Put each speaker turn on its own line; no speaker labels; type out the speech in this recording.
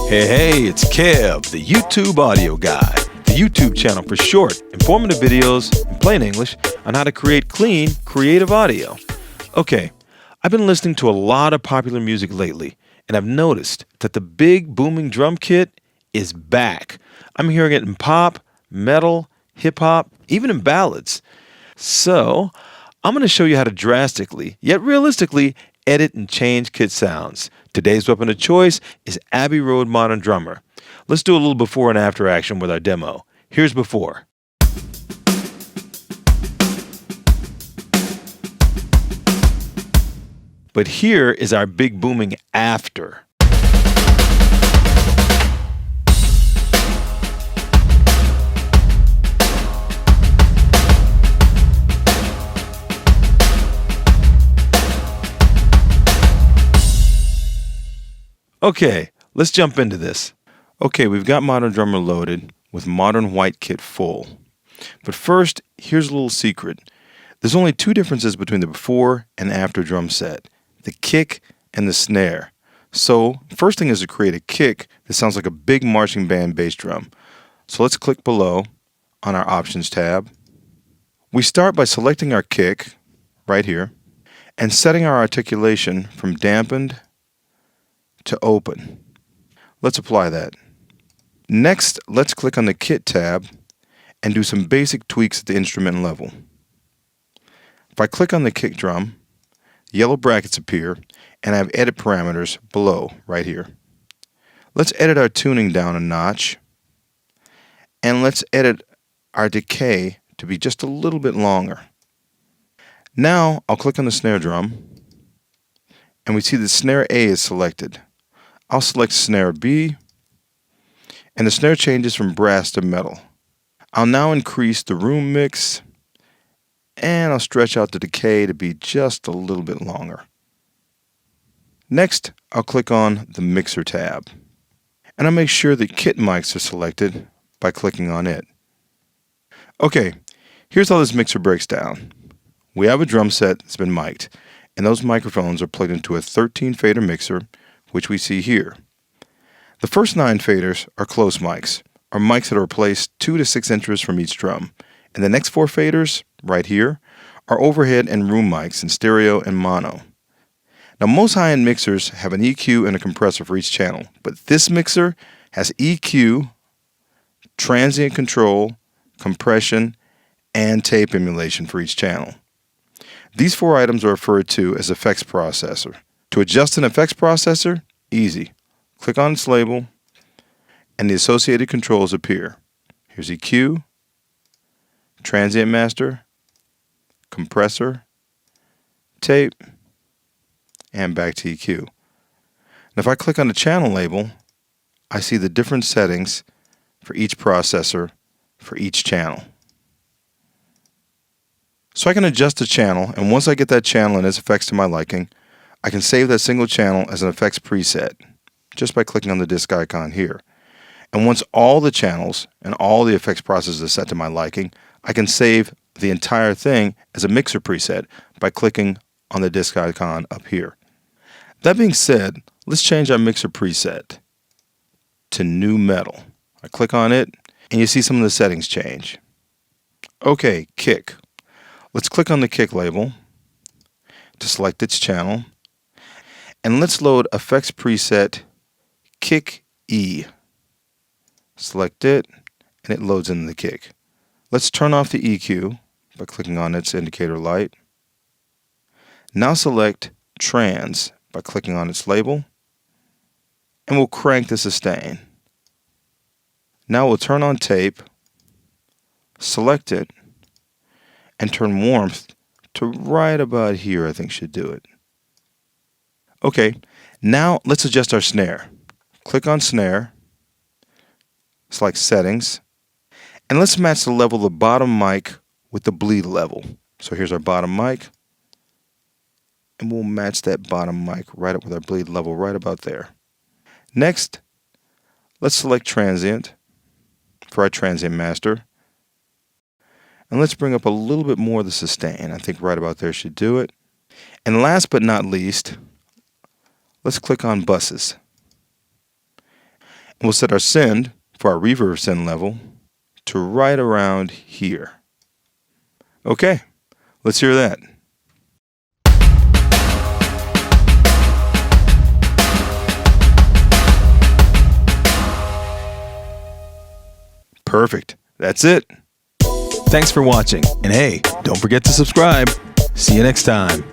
Hey, it's Kev, the YouTube audio guy, the YouTube channel for short, informative videos in plain English on how to create clean, creative audio. Okay, I've been listening to a lot of popular music lately, and I've noticed that the big booming drum kit is back. I'm hearing it in pop, metal, hip-hop, even in ballads. So, I'm going to show you how to drastically, yet realistically, edit and change kit sounds. Today's weapon of choice is Abbey Road Modern Drummer. Let's do a little before and after action with our demo. Here's before. But here is our big booming after. Okay, let's jump into this. Okay, we've got Modern Drummer loaded with Modern White Kit full. But first, here's a little secret. There's only two differences between the before and after drum set, the kick and the snare. So, first thing is to create a kick that sounds like a big marching band bass drum. So let's click below on our Options tab. We start by selecting our kick, right here, and setting our articulation from dampened to open. Let's apply that. Next, let's click on the Kit tab and do some basic tweaks at the instrument level. If I click on the kick drum, yellow brackets appear and I have edit parameters below, right here. Let's edit our tuning down a notch and let's edit our decay to be just a little bit longer. Now I'll click on the snare drum and we see the snare A is selected. I'll select snare B, and the snare changes from brass to metal. I'll now increase the room mix, and I'll stretch out the decay to be just a little bit longer. Next, I'll click on the Mixer tab, and I'll make sure the kit mics are selected by clicking on it. Okay, here's how this mixer breaks down. We have a drum set that's been mic'd, and those microphones are plugged into a 13 fader mixer, which we see here. The first 9 faders are close mics, or mics that are placed 2 to 6 inches from each drum, and the next 4 faders, right here, are overhead and room mics in stereo and mono. Now most high-end mixers have an EQ and a compressor for each channel, but this mixer has EQ, transient control, compression, and tape emulation for each channel. These 4 items are referred to as effects processor. To adjust an effects processor, easy. Click on its label, and the associated controls appear. Here's EQ, transient master, compressor, tape, and back to EQ. Now if I click on the channel label, I see the different settings for each processor for each channel. So I can adjust the channel, and once I get that channel and its effects to my liking, I can save that single channel as an effects preset just by clicking on the disc icon here. And once all the channels and all the effects processes are set to my liking, I can save the entire thing as a mixer preset by clicking on the disc icon up here. That being said, let's change our mixer preset to New Metal. I click on it and you see some of the settings change. Okay, kick. Let's click on the kick label to select its channel. And let's load effects preset Kick E. Select it, and it loads into the kick. Let's turn off the EQ by clicking on its indicator light. Now select Trans by clicking on its label, and we'll crank the sustain. Now we'll turn on tape, select it, and turn warmth to right about here. I think should do it. Okay, now let's adjust our snare. Click on snare, select settings, and let's match the level of the bottom mic with the bleed level. So here's our bottom mic, and we'll match that bottom mic right up with our bleed level right about there. Next, let's select transient for our transient master, and let's bring up a little bit more of the sustain. I think right about there should do it. And last but not least, let's click on buses. We'll set our send for our reverb send level to right around here. Okay, let's hear that. Perfect. That's it. Thanks for watching. And hey, don't forget to subscribe. See you next time.